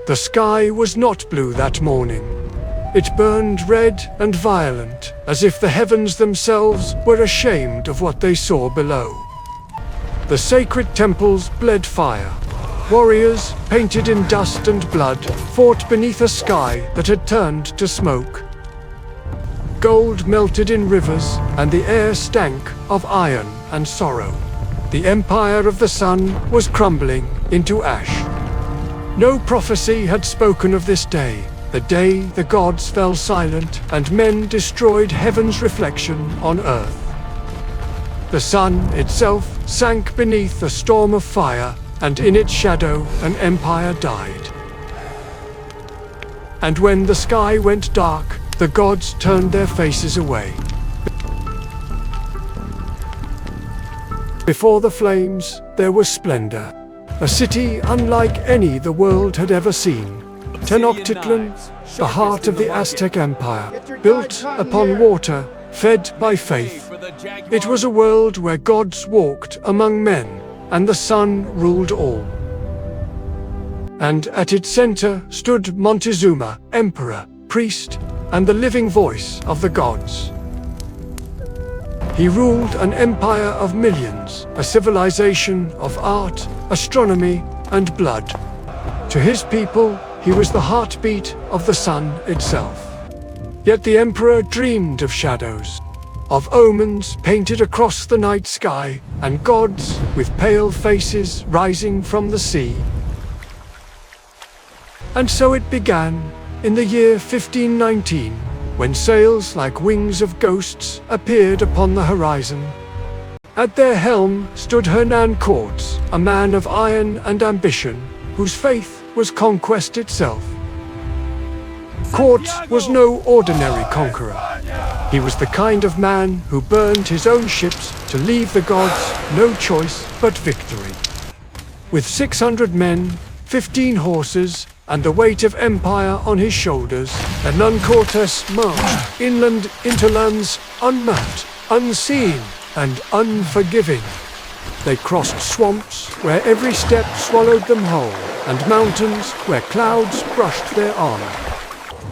The sky was not blue that morning. It burned red and violent, as if the heavens themselves were ashamed of what they saw below. The sacred temples bled fire. Warriors, painted in dust and blood, fought beneath a sky that had turned to smoke. Gold melted in rivers, and the air stank of iron and sorrow. The empire of the sun was crumbling into ash. No prophecy had spoken of this day, the day the gods fell silent and men destroyed heaven's reflection on earth. The sun itself sank beneath a storm of fire, and in its shadow an empire died. And when the sky went dark, the gods turned their faces away. Before the flames, there was splendor. A city unlike any the world had ever seen. Tenochtitlán, the heart of the Aztec Empire, built upon water, fed by faith. It was a world where gods walked among men, and the sun ruled all. And at its center stood Montezuma, emperor, priest, and the living voice of the gods. He ruled an empire of millions, a civilization of art, astronomy, and blood. To his people, he was the heartbeat of the sun itself. Yet the emperor dreamed of shadows, of omens painted across the night sky, and gods with pale faces rising from the sea. And so it began, in the year 1519, when sails like wings of ghosts appeared upon the horizon. At their helm stood Hernán Cortés, a man of iron and ambition, whose faith was conquest itself. Cortés was no ordinary conqueror. He was the kind of man who burned his own ships to leave the gods no choice but victory. With 600 men, 15 horses, and the weight of empire on his shoulders, Hernán Cortés marched inland into lands unmapped, unseen, and unforgiving. They crossed swamps where every step swallowed them whole, and mountains where clouds brushed their armor.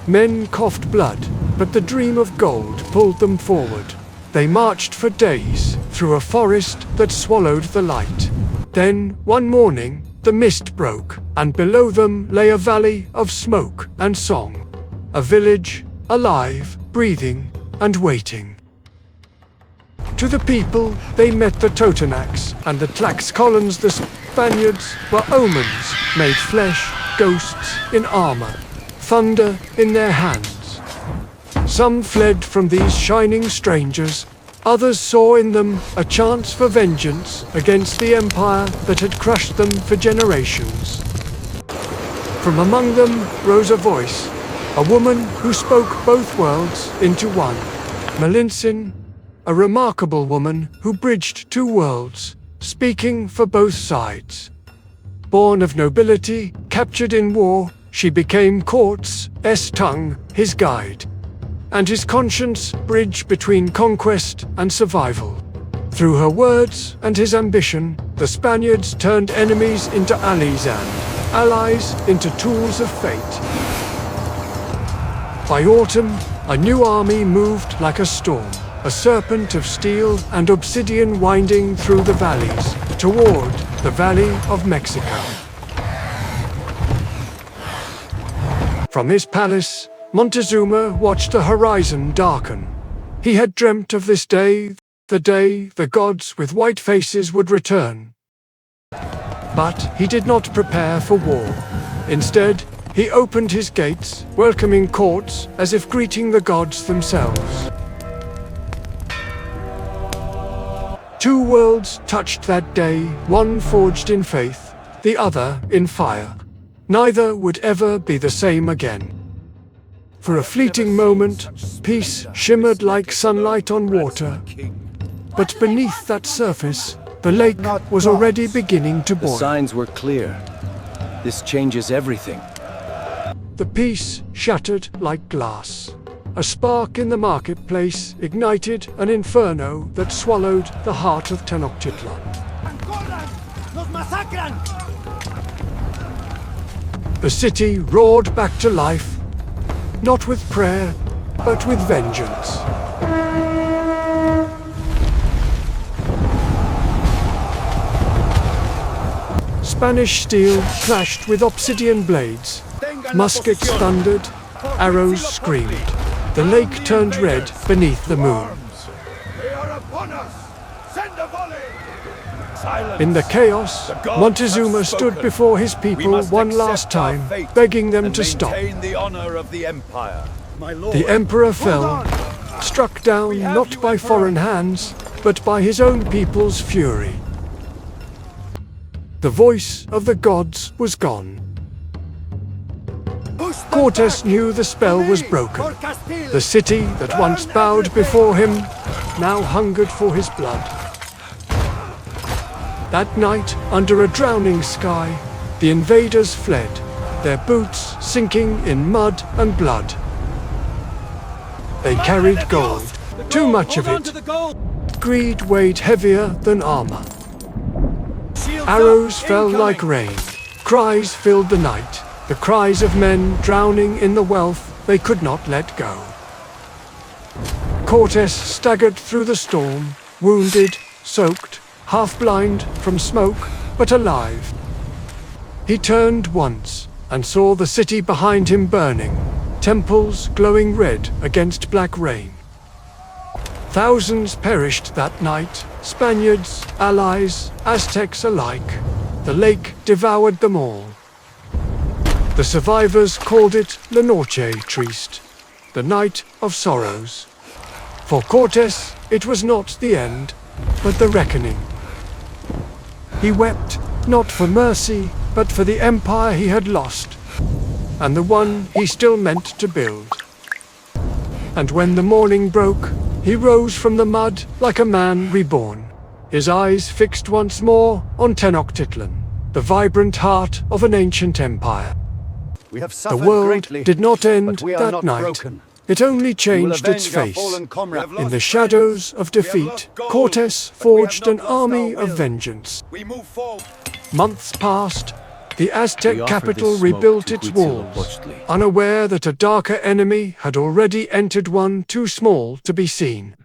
Men coughed blood, but the dream of gold pulled them forward. They marched for days through a forest that swallowed the light. Then, one morning, the mist broke, and below them lay a valley of smoke and song. A village, alive, breathing, and waiting. To the people, they met the Totonacs and the Tlaxcalans. The Spaniards were omens, made flesh, ghosts in armor, thunder in their hands. Some fled from these shining strangers. Others saw in them a chance for vengeance against the empire that had crushed them for generations. From among them rose a voice, a woman who spoke both worlds into one. Malintzin, a remarkable woman who bridged two worlds, speaking for both sides. Born of nobility, captured in war, she became Cortés' tongue, his guide, and his conscience bridge between conquest and survival. Through her words and his ambition, the Spaniards turned enemies into allies and allies into tools of fate. By autumn, a new army moved like a storm, a serpent of steel and obsidian winding through the valleys toward the Valley of Mexico. From his palace, Montezuma watched the horizon darken. He had dreamt of this day, the day the gods with white faces would return. But he did not prepare for war. Instead, he opened his gates, welcoming Cortés as if greeting the gods themselves. Two worlds touched that day, one forged in faith, the other in fire. Neither would ever be the same again. For a fleeting moment, peace shimmered like sunlight on water. But beneath that surface, the lake was already beginning to boil. The signs were clear. This changes everything. The peace shattered like glass. A spark in the marketplace ignited an inferno that swallowed the heart of Tenochtitlán. The city roared back to life, not with prayer, but with vengeance. Spanish steel clashed with obsidian blades. Muskets thundered, arrows screamed. The lake turned red beneath the moon. In the chaos, Montezuma stood before his people one last time, begging them to stop. The emperor fell, struck down not by foreign hands, but by his own people's fury. The voice of the gods was gone. Cortés knew the spell was broken. The city that once bowed before him now hungered for his blood. That night, under a drowning sky, the invaders fled, their boots sinking in mud and blood. They carried gold, too much of it. Greed weighed heavier than armor. Arrows fell like rain. Cries filled the night, the cries of men drowning in the wealth they could not let go. Cortés staggered through the storm, wounded, soaked, half-blind from smoke, but alive. He turned once and saw the city behind him burning, temples glowing red against black rain. Thousands perished that night, Spaniards, allies, Aztecs alike. The lake devoured them all. The survivors called it La Noche Triste, the night of sorrows. For Cortés, it was not the end, but the reckoning. He wept, not for mercy, but for the empire he had lost, and the one he still meant to build. And when the morning broke, he rose from the mud like a man reborn, his eyes fixed once more on Tenochtitlan, the vibrant heart of an ancient empire. The world did not end that night. It only changed its face. In the shadows of defeat, Cortés forged an army of vengeance. Months passed. The Aztec capital rebuilt its walls, unaware that a darker enemy had already entered one too small to be seen.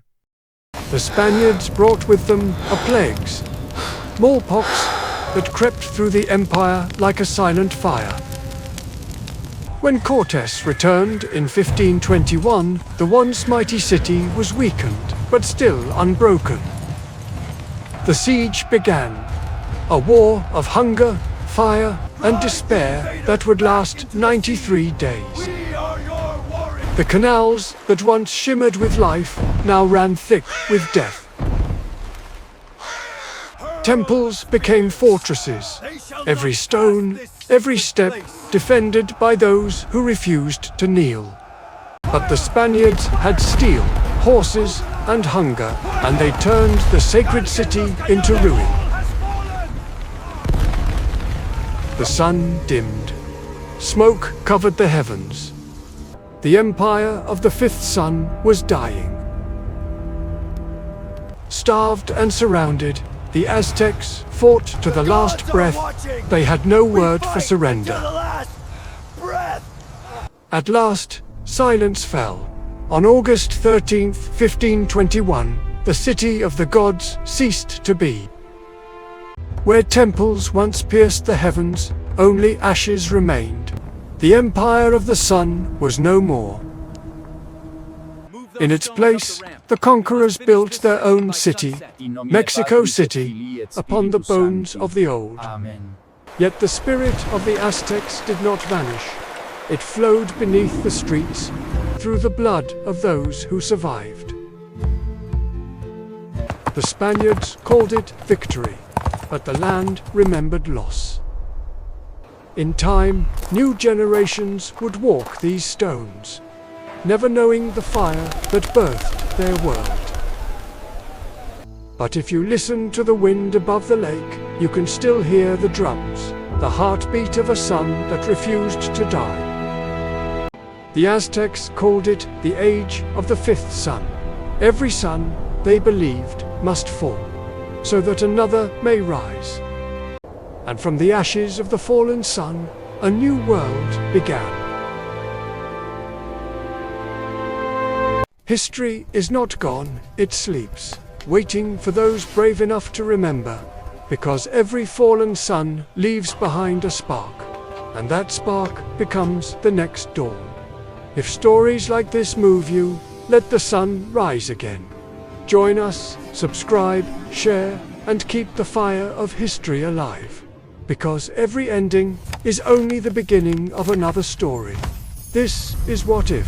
The Spaniards brought with them a plagues, smallpox that crept through the empire like a silent fire. When Cortés returned in 1521, the once mighty city was weakened, but still unbroken. The siege began, a war of hunger, fire, and despair that would last 93 days. The canals that once shimmered with life now ran thick with death. Temples became fortresses, every stone, every step defended by those who refused to kneel. But the Spaniards had steel, horses, and hunger, and they turned the sacred city into ruin. The sun dimmed. Smoke covered the heavens. The empire of the fifth sun was dying. Starved and surrounded, the Aztecs fought to the last breath. They had no word for surrender. At last, silence fell. On August 13th, 1521, the city of the gods ceased to be. Where temples once pierced the heavens, only ashes remained. The empire of the sun was no more. In its place, the conquerors built their own city, Mexico City, upon the bones of the old. Yet the spirit of the Aztecs did not vanish. It flowed beneath the streets, through the blood of those who survived. The Spaniards called it victory, but the land remembered loss. In time, new generations would walk these stones, never knowing the fire that birthed their world. But if you listen to the wind above the lake, you can still hear the drums, the heartbeat of a sun that refused to die. The Aztecs called it the age of the fifth sun. Every sun, they believed, must fall, so that another may rise. And from the ashes of the fallen sun, a new world began. History is not gone, it sleeps, waiting for those brave enough to remember, because every fallen sun leaves behind a spark, and that spark becomes the next dawn. If stories like this move you, let the sun rise again. Join us, subscribe, share, and keep the fire of history alive, because every ending is only the beginning of another story. This is What If,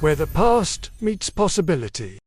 where the past meets possibility.